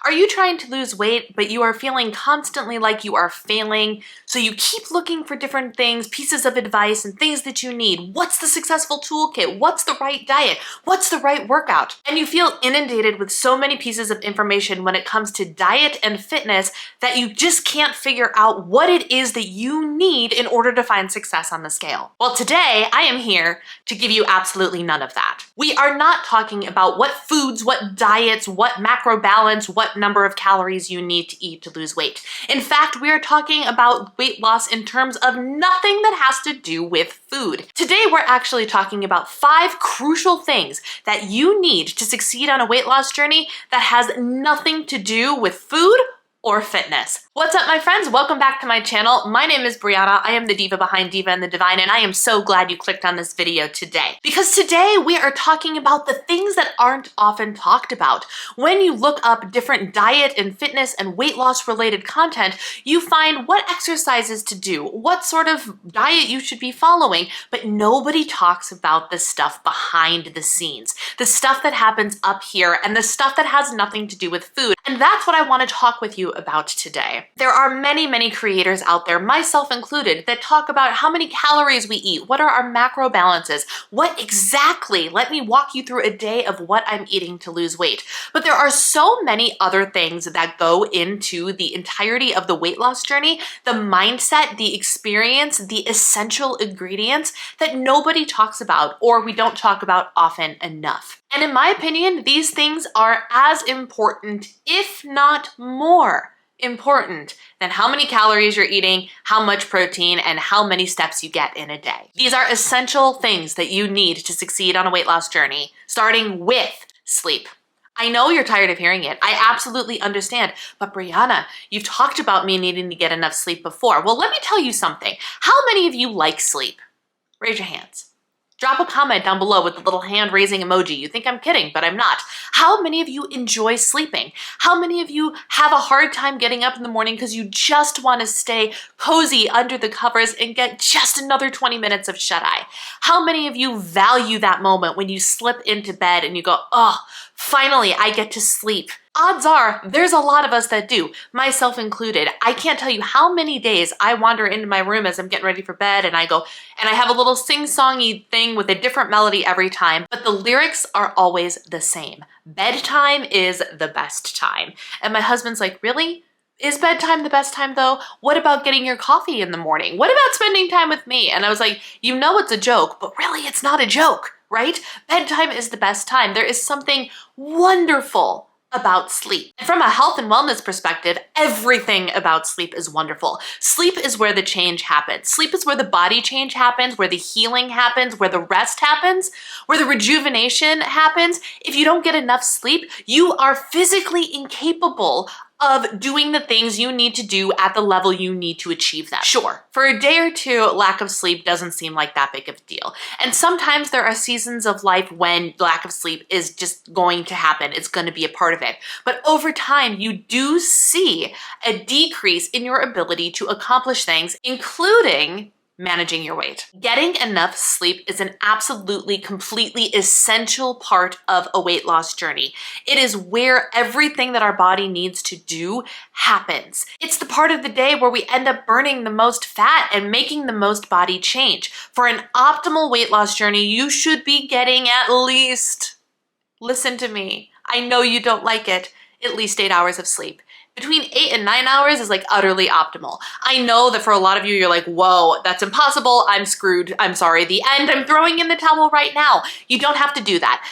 Are you trying to lose weight, but you are feeling constantly like you are failing? So you keep looking for different things, pieces of advice, and things that you need. What's the successful toolkit? What's the right diet? What's the right workout? And you feel inundated with so many pieces of information when it comes to diet and fitness that you just can't figure out what it is that you need in order to find success on the scale. Well, today I am here to give you absolutely none of that. We are not talking about what foods, what diets, what macro balance, what number of calories you need to eat to lose weight. In fact, we are talking about weight loss in terms of nothing that has to do with food. Today, we're actually talking about 5 crucial things that you need to succeed on a weight loss journey that has nothing to do with food or fitness. What's up, my friends? Welcome back to my channel. My name is Brianna. I am the diva behind Diva and the Divine, and I am so glad you clicked on this video today. Because today we are talking about the things that aren't often talked about. When you look up different diet and fitness and weight loss related content, you find what exercises to do, what sort of diet you should be following, but nobody talks about the stuff behind the scenes, the stuff that happens up here and the stuff that has nothing to do with food. And that's what I want to talk with you about today. There are many creators out there, myself included, that talk about how many calories we eat, what are our macro balances, what exactly, let me walk you through a day of what I'm eating to lose weight. But there are so many other things that go into the entirety of the weight loss journey, the mindset, the experience, the essential ingredients that nobody talks about or we don't talk about often enough. And in my opinion, these things are as important, if not more important than how many calories you're eating, how much protein, and how many steps you get in a day. These are essential things that you need to succeed on a weight loss journey, starting with sleep. I know you're tired of hearing it. I absolutely understand. But Brianna, you've talked about me needing to get enough sleep before. Well, let me tell you something. How many of you like sleep? Raise your hands. Drop a comment down below with the little hand raising emoji. You think I'm kidding, but I'm not. How many of you enjoy sleeping? How many of you have a hard time getting up in the morning because you just want to stay cozy under the covers and get just another 20 minutes of shut-eye? How many of you value that moment when you slip into bed and you go, oh, finally, I get to sleep? Odds are there's a lot of us that do, myself included. I can't tell you how many days I wander into my room as I'm getting ready for bed and I go, and I have a little sing-songy thing with a different melody every time, but the lyrics are always the same. Bedtime is the best time. And my husband's like, really? Is bedtime the best time though? What about getting your coffee in the morning? What about spending time with me? And I was like, you know it's a joke, but really it's not a joke, right? Bedtime is the best time. There is something wonderful about sleep. And from a health and wellness perspective, everything about sleep is wonderful. Sleep is where the change happens. Sleep is where the body change happens, where the healing happens, where the rest happens, where the rejuvenation happens. If you don't get enough sleep, you are physically incapable of doing the things you need to do at the level you need to achieve them. Sure, for a day or two, lack of sleep doesn't seem like that big of a deal. And sometimes there are seasons of life when lack of sleep is just going to happen. It's going to be a part of it. But over time, you do see a decrease in your ability to accomplish things, including managing your weight. Getting enough sleep is an absolutely, completely essential part of a weight loss journey. It is where everything that our body needs to do happens. It's the part of the day where we end up burning the most fat and making the most body change. For an optimal weight loss journey, you should be getting at least, listen to me, I know you don't like it, at least 8 hours of sleep. Between 8 and 9 hours is like utterly optimal. I know that for a lot of you, you're like, whoa, that's impossible. I'm screwed. I'm sorry. The end. I'm throwing in the towel right now. You don't have to do that.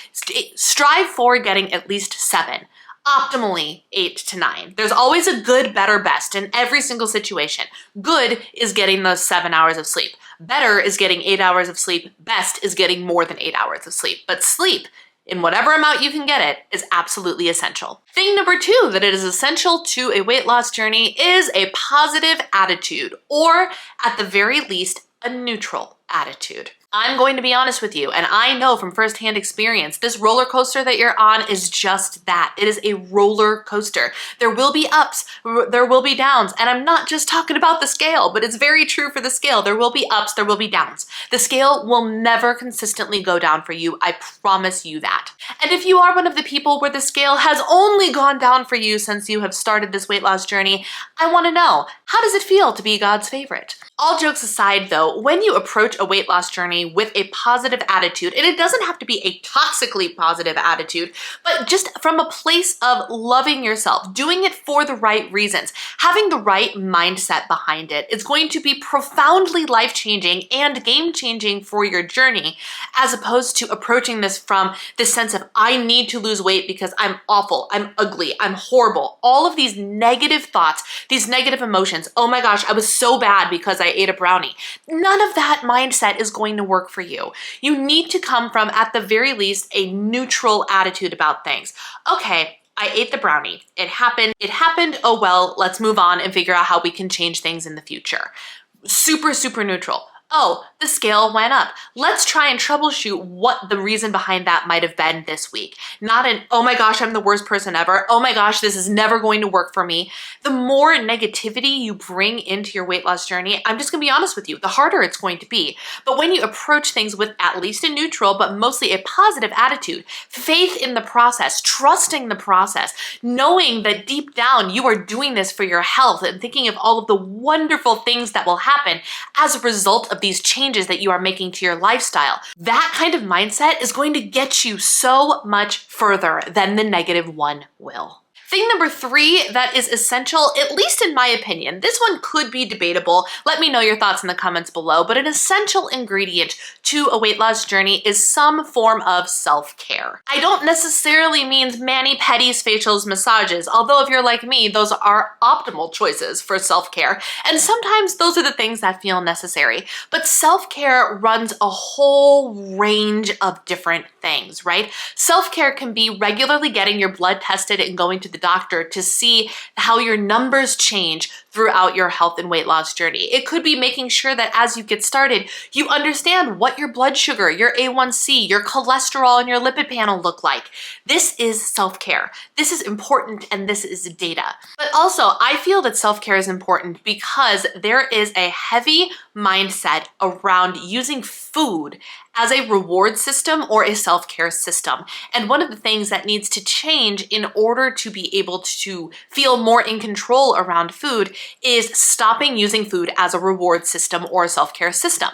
Strive for getting at least 7. Optimally 8 to 9. There's always a good, better, best in every single situation. Good is getting those 7 hours of sleep. Better is getting 8 hours of sleep. Best is getting more than 8 hours of sleep. But sleep, in whatever amount you can get it, is absolutely essential. Thing number 2 that it is essential to a weight loss journey is a positive attitude, or at the very least, a neutral attitude. I'm going to be honest with you, and I know from firsthand experience, this roller coaster that you're on is just that. It is a roller coaster. There will be ups, there will be downs, and I'm not just talking about the scale, but it's very true for the scale. There will be ups, there will be downs. The scale will never consistently go down for you, I promise you that. And if you are one of the people where the scale has only gone down for you since you have started this weight loss journey, I want to know, how does it feel to be God's favorite? All jokes aside though, when you approach a weight loss journey with a positive attitude, and it doesn't have to be a toxically positive attitude, but just from a place of loving yourself, doing it for the right reasons, having the right mindset behind it, it's going to be profoundly life-changing and game-changing for your journey, as opposed to approaching this from this sense of, I need to lose weight because I'm awful, I'm ugly, I'm horrible. All of these negative thoughts, these negative emotions, oh my gosh, I was so bad because I ate a brownie. None of that mindset is going to work for you. You need to come from, at the very least, a neutral attitude about things. Okay, I ate the brownie. It happened. It happened. Oh well, let's move on and figure out how we can change things in the future. Super, super neutral. Oh, the scale went up. Let's try and troubleshoot what the reason behind that might have been this week. Not an, oh my gosh, I'm the worst person ever. Oh my gosh, this is never going to work for me. The more negativity you bring into your weight loss journey, I'm just gonna be honest with you, the harder it's going to be. But when you approach things with at least a neutral, but mostly a positive attitude, faith in the process, trusting the process, knowing that deep down you are doing this for your health and thinking of all of the wonderful things that will happen as a result of these changes that you are making to your lifestyle. That kind of mindset is going to get you so much further than the negative one will. Thing number 3 that is essential, at least in my opinion, this one could be debatable. Let me know your thoughts in the comments below, but an essential ingredient to a weight loss journey is some form of self-care. I don't necessarily mean mani-pedis, facials, massages, although if you're like me, those are optimal choices for self-care, and sometimes those are the things that feel necessary. But self-care runs a whole range of different things, right? Self-care can be regularly getting your blood tested and going to the doctor to see how your numbers change throughout your health and weight loss journey. It could be making sure that as you get started, you understand what your blood sugar, your A1C, your cholesterol, and your lipid panel look like. This is self-care. This is important, and this is data. But also, I feel that self-care is important because there is a heavy mindset around using food as a reward system or a self-care system. And one of the things that needs to change in order to be able to feel more in control around food is stopping using food as a reward system or a self-care system.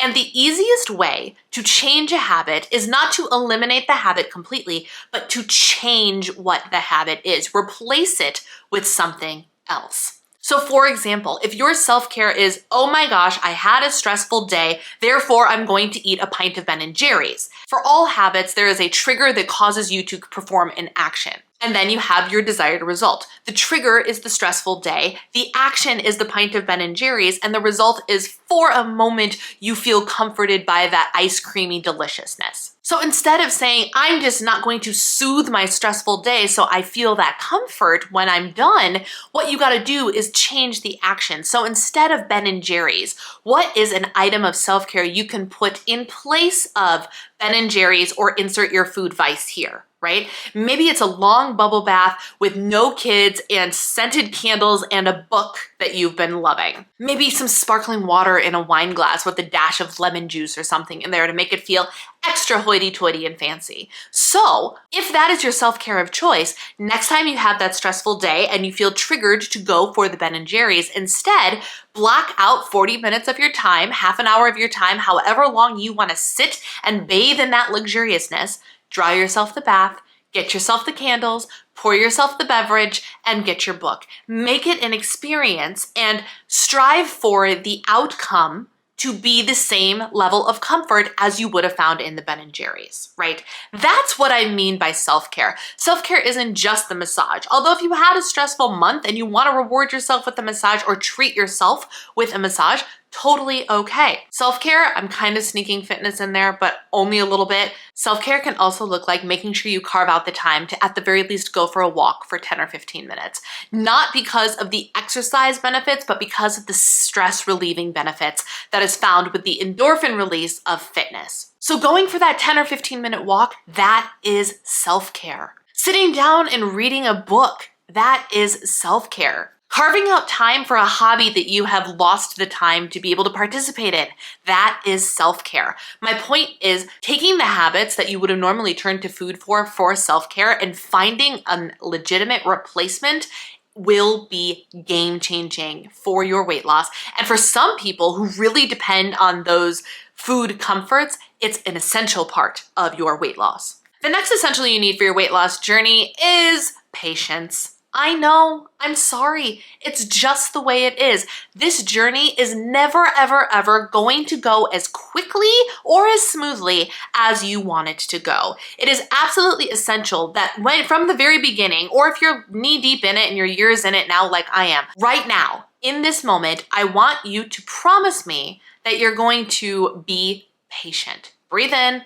And the easiest way to change a habit is not to eliminate the habit completely, but to change what the habit is. Replace it with something else. So for example, if your self-care is, oh my gosh, I had a stressful day, therefore I'm going to eat a pint of Ben & Jerry's. For all habits, there is a trigger that causes you to perform an action. And then you have your desired result. The trigger is the stressful day, the action is the pint of Ben & Jerry's, and the result is for a moment you feel comforted by that ice creamy deliciousness. So instead of saying, I'm just not going to soothe my stressful day so I feel that comfort when I'm done, what you gotta do is change the action. So instead of Ben & Jerry's, what is an item of self-care you can put in place of Ben & Jerry's, or insert your food vice here, right? Maybe it's a long bubble bath with no kids and scented candles and a book that you've been loving. Maybe some sparkling water in a wine glass with a dash of lemon juice or something in there to make it feel extra hoity-toity and fancy. So if that is your self-care of choice, next time you have that stressful day and you feel triggered to go for the Ben & Jerry's, instead block out 40 minutes of your time, half an hour of your time, however long you want to sit and bathe in that luxuriousness, draw yourself the bath, get yourself the candles, pour yourself the beverage, and get your book. Make it an experience and strive for the outcome to be the same level of comfort as you would have found in the Ben & Jerry's, right? That's what I mean by self-care. Self-care isn't just the massage. Although if you had a stressful month and you want to reward yourself with a massage or treat yourself with a massage, Totally okay. Self-care, I'm kind of sneaking fitness in there, but only a little bit. Self-care can also look like making sure you carve out the time to at the very least go for a walk for 10 or 15 minutes. Not because of the exercise benefits, but because of the stress relieving benefits that is found with the endorphin release of fitness. So going for that 10 or 15 minute walk, that is self-care. Sitting down and reading a book, that is self-care. Carving out time for a hobby that you have lost the time to be able to participate in, that is self-care. My point is taking the habits that you would have normally turned to food for self-care and finding a legitimate replacement will be game-changing for your weight loss. And for some people who really depend on those food comforts, it's an essential part of your weight loss. The next essential you need for your weight loss journey is patience. I know, I'm sorry. It's just the way it is. This journey is never, ever, ever going to go as quickly or as smoothly as you want it to go. It is absolutely essential that from the very beginning, or if you're knee deep in it and you're years in it now like I am, right now, in this moment, I want you to promise me that you're going to be patient. Breathe in.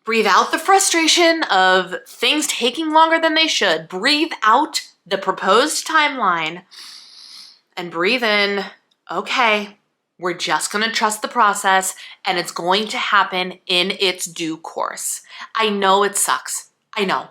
Breathe out the frustration of things taking longer than they should. Breathe out the proposed timeline and breathe in, okay, we're just gonna trust the process and it's going to happen in its due course. I know it sucks. I know.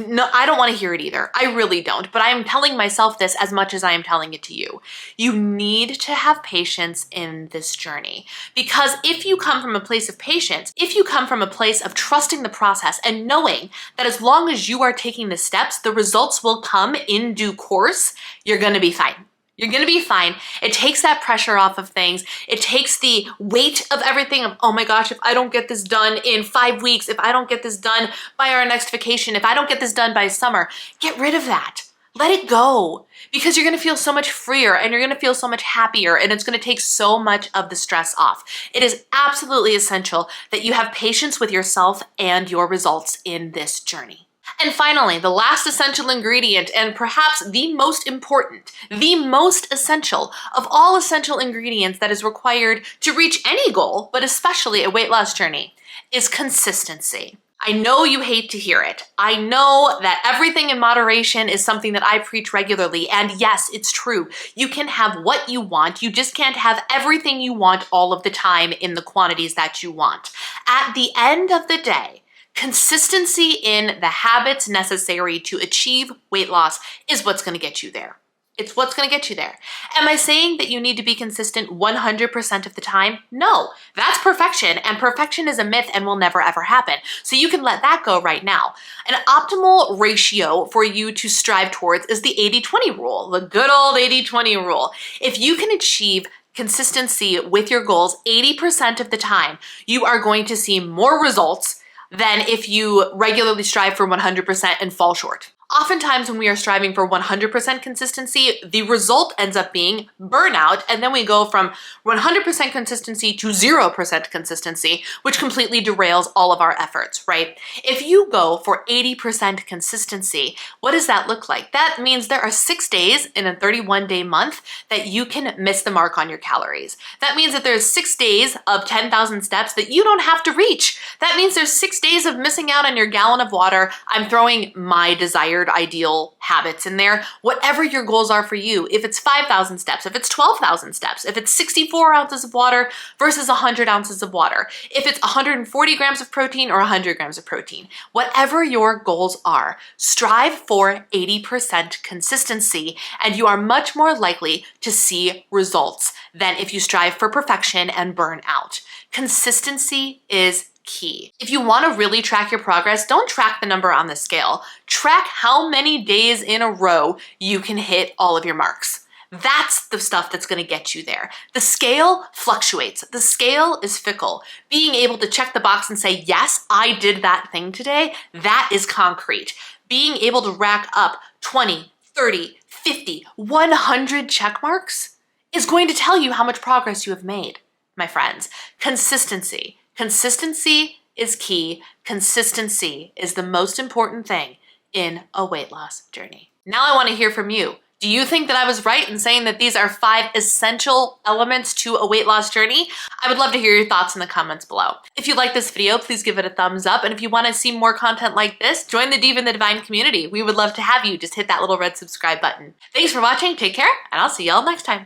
No, I don't want to hear it either. I really don't. But I am telling myself this as much as I am telling it to you. You need to have patience in this journey. Because if you come from a place of patience, if you come from a place of trusting the process and knowing that as long as you are taking the steps, the results will come in due course, you're going to be fine. You're gonna be fine. It takes that pressure off of things. It takes the weight of everything of, oh my gosh, if I don't get this done in 5 weeks, if I don't get this done by our next vacation, if I don't get this done by summer, get rid of that. Let it go, because you're gonna feel so much freer and you're gonna feel so much happier, and it's gonna take so much of the stress off. It is absolutely essential that you have patience with yourself and your results in this journey. And finally, the last essential ingredient, and perhaps the most important, the most essential of all essential ingredients that is required to reach any goal, but especially a weight loss journey, is consistency. I know you hate to hear it. I know that everything in moderation is something that I preach regularly, and yes, it's true. You can have what you want, you just can't have everything you want all of the time in the quantities that you want. At the end of the day, consistency in the habits necessary to achieve weight loss is what's going to get you there. It's what's going to get you there. Am I saying that you need to be consistent 100% of the time? No, that's perfection, and perfection is a myth and will never ever happen. So you can let that go right now. An optimal ratio for you to strive towards is the 80-20 rule, the good old 80-20 rule. If you can achieve consistency with your goals 80% of the time, you are going to see more results than if you regularly strive for 100% and fall short. Oftentimes when we are striving for 100% consistency, the result ends up being burnout, and then we go from 100% consistency to 0% consistency, which completely derails all of our efforts, right? If you go for 80% consistency, what does that look like? That means there are 6 days in a 31-day month that you can miss the mark on your calories. That means that there's 6 days of 10,000 steps that you don't have to reach. That means there's 6 days of missing out on your gallon of water. I'm throwing my desired ideal habits in there, whatever your goals are for you. If it's 5,000 steps, if it's 12,000 steps, if it's 64 ounces of water versus 100 ounces of water, if it's 140 grams of protein or 100 grams of protein, whatever your goals are, strive for 80% consistency, and you are much more likely to see results than if you strive for perfection and burn out. Consistency is key. If you want to really track your progress, don't track the number on the scale. Track how many days in a row you can hit all of your marks. That's the stuff that's going to get you there. The scale fluctuates. The scale is fickle. Being able to check the box and say, yes, I did that thing today, that is concrete. Being able to rack up 20, 30, 50, 100 check marks is going to tell you how much progress you have made, my friends. Consistency. Consistency is key. Consistency is the most important thing in a weight loss journey. Now I want to hear from you. Do you think that I was right in saying that these are 5 essential elements to a weight loss journey? I would love to hear your thoughts in the comments below. If you like this video, please give it a thumbs up. And if you want to see more content like this, join the Diva and the Divine community. We would love to have you. Just hit that little red subscribe button. Thanks for watching, take care, and I'll see y'all next time.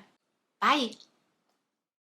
Bye.